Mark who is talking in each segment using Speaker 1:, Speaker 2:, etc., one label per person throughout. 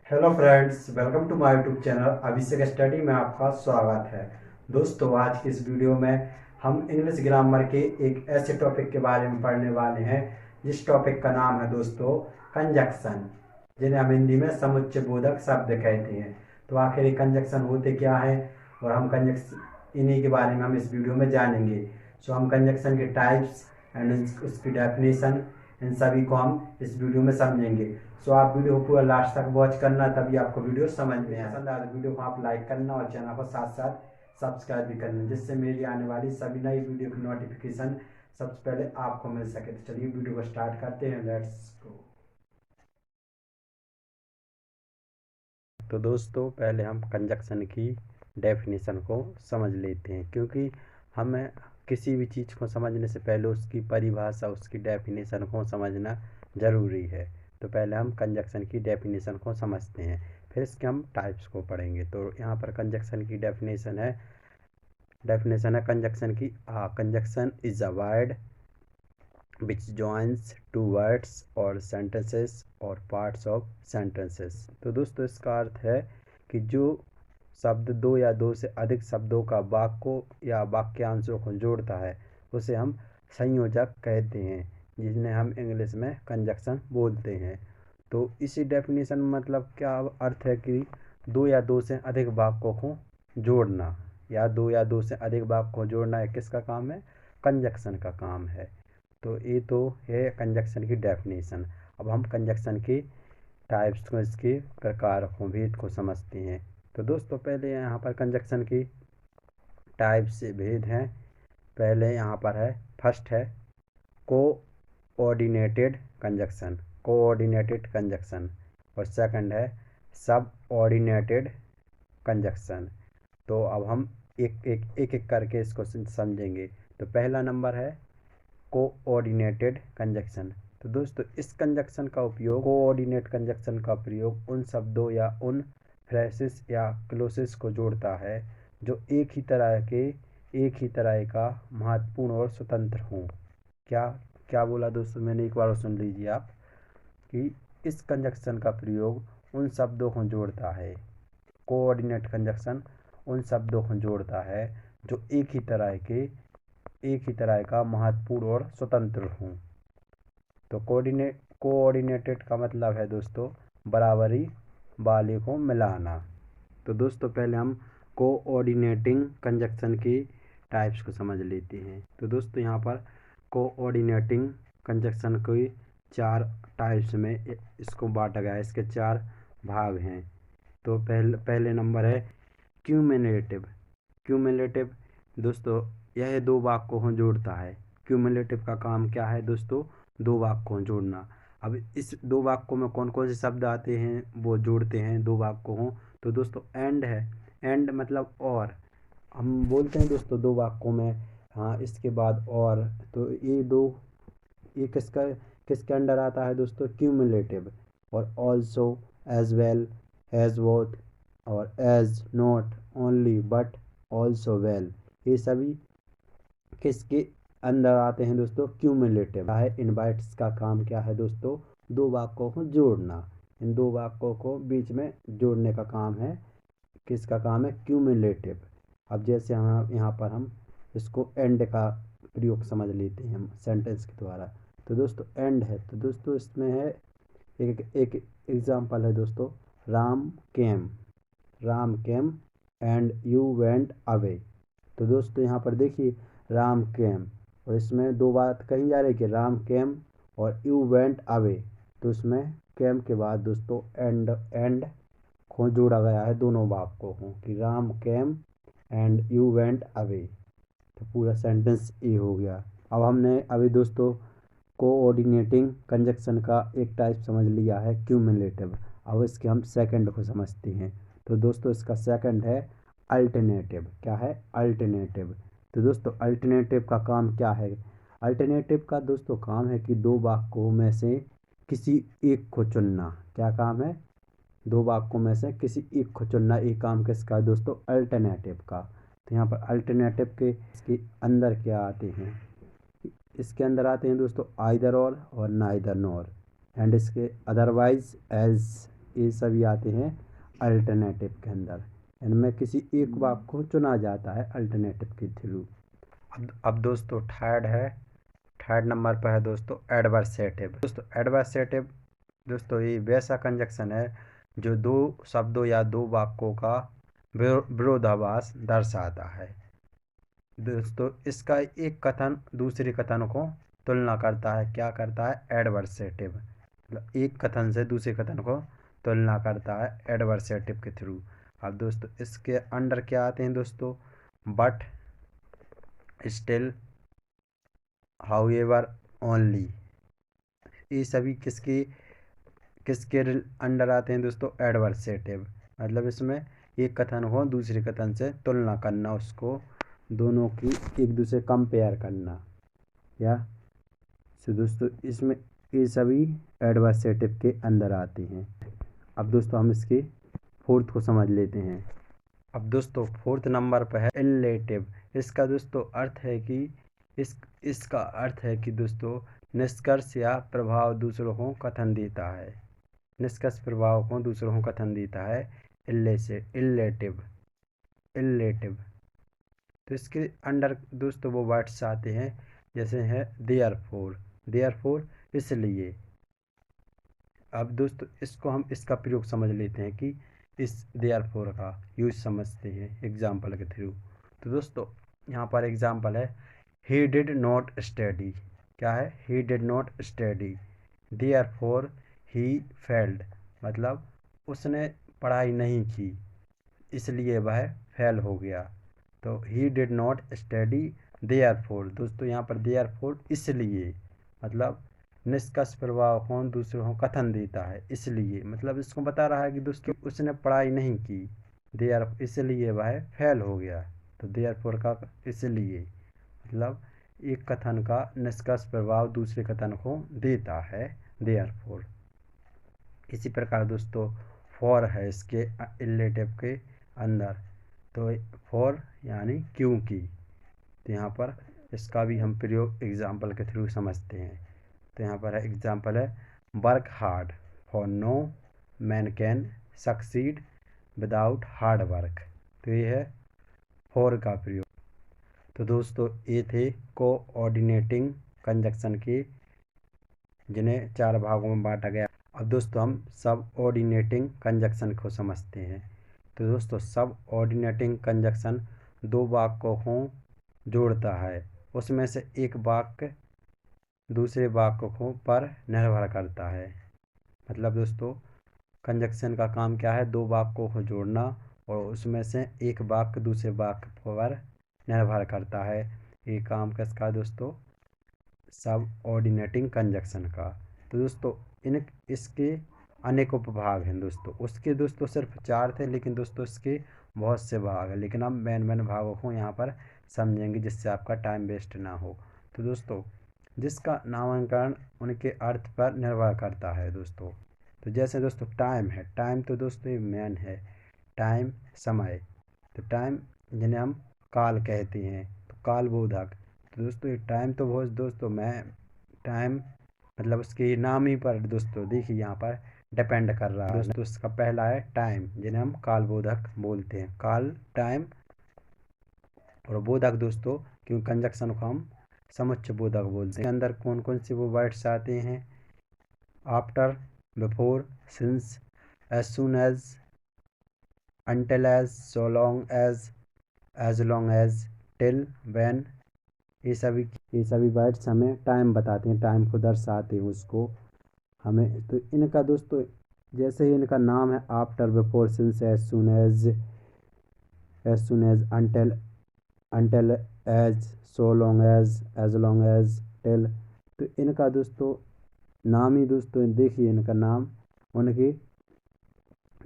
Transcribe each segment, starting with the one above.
Speaker 1: Hello friends, welcome to my YouTube channel Abhishek study में आपका स्वागत है। दोस्तों, आज की इस वीडियो में हम इंग्लिश ग्रामर के एक ऐसे टॉपिक के बारे में पढ़ने वाले हैं जिस टॉपिक का नाम है दोस्तों कंजक्शन, जिन्हें हम हिंदी में समुच्चय बोधक शब्द कहते हैं। तो आखिर ये कंजक्शन होते क्या है और हम कंजक्शन इन्हीं के बारे में हम इस वीडियो में जानेंगे। सो हम कंजक्शन के टाइप्स एंड उसकी डेफिनेशन, इन सभी को हम इस वीडियो में समझेंगे। सो आप वीडियो को पूरा लास्ट तक वॉच करना, तभी आपको वीडियो समझ में आए। पसंद आए तो वीडियो को आप लाइक करना और चैनल को साथ साथ सब्सक्राइब भी करना, जिससे मेरी आने वाली सभी नई वीडियो की नोटिफिकेशन सबसे पहले आपको मिल सके। तो चलिए वीडियो को स्टार्ट करते हैं, लेट्स गो। तो दोस्तों, पहले हम कंजक्शन की डेफिनेशन को समझ लेते हैं, क्योंकि हमें किसी भी चीज़ को समझने से पहले उसकी परिभाषा, उसकी डेफिनेशन को समझना ज़रूरी है। तो पहले हम कंजक्शन की डेफिनेशन को समझते हैं, फिर इसके हम टाइप्स को पढ़ेंगे। तो यहाँ पर कंजक्शन की डेफिनेशन है कंजक्शन की। Conjunction is a word which joins two words or sentences or parts of sentences। तो दोस्तों, इसका अर्थ है कि जो शब्द दो या दो से अधिक शब्दों का वाक्यों या वाक्यांशों को जोड़ता है उसे हम संयोजक कहते हैं, जिन्हें हम इंग्लिश में कंजक्शन बोलते हैं। तो इसी डेफिनेशन मतलब क्या अर्थ है कि दो या दो से अधिक वाक्यों को जोड़ना, या दो या दो से अधिक वाक्य को जोड़ना है किसका काम है? कंजक्शन का काम है। तो ये तो है कंजक्शन की डेफिनेशन। अब हम कंजक्शन की टाइप्स को, इसके प्रकार को, भेद को समझते हैं। तो दोस्तों, पहले यहाँ पर कंजक्शन की टाइप्स से भेद हैं। पहले यहाँ पर है, फर्स्ट है कोऑर्डिनेटेड कंजक्शन, कोऑर्डिनेटेड कंजक्शन। और सेकंड है सब ऑर्डिनेटेड कंजक्शन। तो अब हम एक करके इसको समझेंगे। तो पहला नंबर है कोऑर्डिनेटेड कंजक्शन। तो दोस्तों, इस कंजक्शन का उपयोग, कोऑर्डिनेट कंजक्शन का प्रयोग उन शब्दों या उन फ्रेसेस या क्लोसेस को जोड़ता है जो एक ही तरह का महत्वपूर्ण और स्वतंत्र हों। क्या क्या बोला दोस्तों मैंने? एक बार और सुन लीजिए आप, कि इस कंजक्शन का प्रयोग उन शब्दों को जोड़ता है, कोऑर्डिनेट कंजक्शन उन शब्दों को जोड़ता है जो एक ही तरह का महत्वपूर्ण और स्वतंत्र हूँ। तो कोऑर्डिनेटेड का मतलब है दोस्तों बराबरी वाले को मिलाना। तो दोस्तों, पहले हम कोऑर्डिनेटिंग कंजक्शन की टाइप्स को समझ लेते हैं। तो दोस्तों, यहाँ पर कोऑर्डिनेटिंग कंजक्शन की चार टाइप्स में इसको बांटा गया है, इसके चार भाग हैं। तो पहले नंबर है क्यूमुलेटिव। क्यूमुलेटिव दोस्तों, यह दो वाक्यों को जोड़ता है। क्यूमुलेटिव का काम क्या है दोस्तों? दो वाक्यों को जोड़ना। अब इस दो वाक्यों में कौन कौन से शब्द आते हैं वो जोड़ते हैं दो वाक्यों को? तो दोस्तों, एंड है। एंड मतलब और। हम बोलते हैं दोस्तों दो वाक्यों में हाँ इसके बाद और। तो ये किसके अंडर आता है दोस्तों? क्यूमुलेटिव। और also, as well, as both, और as, not only but also well, ये सभी किसके अंदर आते हैं दोस्तों? क्यूमुलेटिव है। इनवाइट्स का काम क्या है दोस्तों? दो वाक्यों को जोड़ना। इन दो वाक्यों को बीच में जोड़ने का काम है। किसका काम है? क्यूमुलेटिव। अब जैसे हम यहाँ पर हम इसको एंड का प्रयोग समझ लेते हैं हम सेंटेंस के द्वारा। तो दोस्तों, एंड है, तो दोस्तों इसमें है एक एक एग्जाम्पल है दोस्तों, Ram came, Ram came and you went away. तो दोस्तों, यहाँ पर देखिए राम केम, और इसमें दो बात कही जा रही है कि राम केम और यू वेंट अवे। तो इसमें केम के बाद दोस्तों एंड को जोड़ा गया है दोनों वाक्यों को, कि Ram came and you went away. तो पूरा सेंटेंस ये हो गया। अब हमने अभी दोस्तों कोऑर्डिनेटिंग कंजक्शन का एक टाइप समझ लिया है, क्यूमुलेटिव। अब इसके हम सेकंड को समझते हैं। तो दोस्तों, इसका सेकंड है अल्टरनेटिव। क्या है? अल्टरनेटिव। तो दोस्तों, अल्टरनेटिव का काम क्या है? अल्टरनेटिव का दोस्तों काम है कि दो वाक्यों में से किसी एक को चुनना। क्या काम है? दो वाक्यों में से किसी एक को चुनना। एक काम किसका है दोस्तों? अल्टरनेटिव का। तो यहाँ पर अल्टरनेटिव के इसके अंदर क्या आते हैं? इसके अंदर आते हैं दोस्तों आइदर और नाइदर नॉर, एंड इसके अदरवाइज, एज ये सभी आते हैं अल्टरनेटिव के अंदर। इनमें किसी एक वाक्य को चुना जाता है अल्टरनेटिव के थ्रू। अब दोस्तों थर्ड नंबर पर है दोस्तों एडवर्सेटिव। दोस्तों एडवर्सेटिव दोस्तों ये वैसा कंजक्शन है जो दो शब्दों या दो वाक्यों का विरोधाभास दर्शाता है। दोस्तों इसका एक कथन दूसरे कथन को तुलना करता है। क्या करता है? एडवर्सेटिव। मतलब एक कथन से दूसरे कथन को तुलना करता है एडवर्सेटिव के थ्रू। अब दोस्तों इसके अंडर क्या आते हैं दोस्तों? But, still, however, only. ये सभी किसके अंडर आते हैं दोस्तों? एडवर्सेटिव। मतलब इसमें एक कथन को दूसरे कथन से तुलना करना, उसको दोनों की एक दूसरे कंपेयर करना। या तो दोस्तों इसमें ये सभी एडवर्सेटिव के अंदर आते हैं। अब दोस्तों हम इसके फोर्थ को समझ लेते हैं। अब दोस्तों फोर्थ नंबर पर है इलेटिव। इसका दोस्तों अर्थ है कि इसका अर्थ है कि दोस्तों निष्कर्ष या प्रभाव दूसरों को कथन देता है। निष्कर्ष प्रभाव को दूसरों को कथन देता है इलेटिव। तो इसके अंडर दोस्तों वो वर्ड्स आते हैं जैसे है देयरफॉर, इसलिए। अब दोस्तों इसको हम इसका प्रयोग समझ लेते हैं कि इस देयरफॉर का यूज समझते हैं एग्जाम्पल के थ्रू। तो दोस्तों यहाँ पर एग्जाम्पल है ही डिड नॉट स्टडी। क्या है? He did not study, therefore he failed. मतलब उसने पढ़ाई नहीं की, इसलिए वह फेल हो गया। तो he did not study therefore. दोस्तों यहाँ पर देयरफॉर इसलिए, मतलब निष्कर्ष प्रभाव को दूसरों को कथन देता है इसलिए। मतलब इसको बता रहा है कि दोस्तों उसने पढ़ाई नहीं की, इसलिए वह फेल हो गया। तो देयरफॉर का इसलिए मतलब एक कथन का निष्कर्ष प्रभाव दूसरे कथन को देता है देयरफॉर। इसी प्रकार दोस्तों फॉर है इसके इलेटिव के अंदर। तो फॉर यानी क्योंकि। तो यहाँ पर इसका भी हम प्रयोग एग्जाम्पल के थ्रू समझते हैं। तो यहाँ पर एग्जाम्पल है work hard for no man can succeed without hard work. तो ये है फॉर का प्रयोग। तो दोस्तों ये थे कोऑर्डिनेटिंग कंजक्शन के, जिन्हें 4 भागों में बांटा गया। अब दोस्तों हम सब ऑर्डिनेटिंग कंजक्शन को समझते हैं। तो दोस्तों सब ऑर्डिनेटिंग कंजक्शन 2 वाक्यों को जोड़ता है। उसमें से एक वाक्य दूसरे वाक्य को पर निर्भर करता है। मतलब दोस्तों कंजक्शन का काम क्या है? 2 वाक्यों को जोड़ना, और उसमें से एक वाक्य दूसरे वाक्य पर निर्भर करता है। ये काम किसका दोस्तों? सब ऑर्डिनेटिंग कंजक्शन का। तो दोस्तों इसके अनेक उपभाग हैं दोस्तों। उसके दोस्तों सिर्फ 4 थे, लेकिन दोस्तों इसके बहुत से भाग हैं। लेकिन हम मेन भागों को यहाँ पर समझेंगे जिससे आपका टाइम वेस्ट ना हो। तो दोस्तों जिसका नामांकन उनके अर्थ पर निर्भर करता है दोस्तों। तो जैसे दोस्तों टाइम है, टाइम तो दोस्तों ये मेन है। टाइम समय। तो टाइम जिन्हें हम काल कहते हैं, तो काल बोधक। तो दोस्तों ये टाइम तो बहुत दोस्तों टाइम मतलब उसके नाम ही पर दोस्तों देखिए यहाँ पर डिपेंड कर रहा है दोस्तों। इसका पहला है टाइम, जिन्हें हम काल बोधक बोलते हैं। काल, टाइम और बोधक दोस्तों, क्योंकि कंजक्शन को हम समुच्चय बोधक बोलते हैं। इसके अंदर कौन कौन से वो वर्ड्स आते हैं? After, before, since, as soon as, until as, so long as long as, till, when. ये सभी वर्ड्स हमें टाइम बताते हैं, टाइम को दर्शाते हैं उसको हमें। तो इनका दोस्तों जैसे ही इनका नाम है after, before, since, as soon as, until as, so long as long as, till. तो इनका दोस्तों नाम ही दोस्तों देखिए, इनका नाम उनके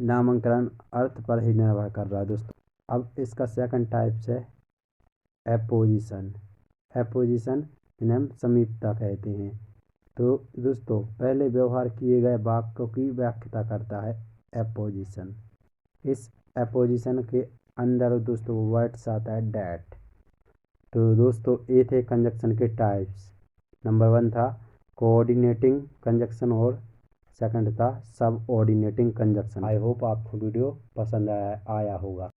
Speaker 1: नामांकन अर्थ पर ही निर्भर कर रहा है दोस्तों। अब इसका सेकंड टाइप्स है एपोजिशन। इन्हें हम समीपता कहते हैं। तो दोस्तों पहले व्यवहार किए गए वाक्यों की व्याख्या करता है एपोजिशन। इस एपोजिशन के अंदर दोस्तों वर्ड्स आता है डैट। तो दोस्तों ये थे कंजक्शन के टाइप्स। नंबर 1 था कोऑर्डिनेटिंग कंजक्शन और सेकंड था सब ऑर्डिनेटिंग कंजक्शन। आई होप आपको वीडियो पसंद आया होगा।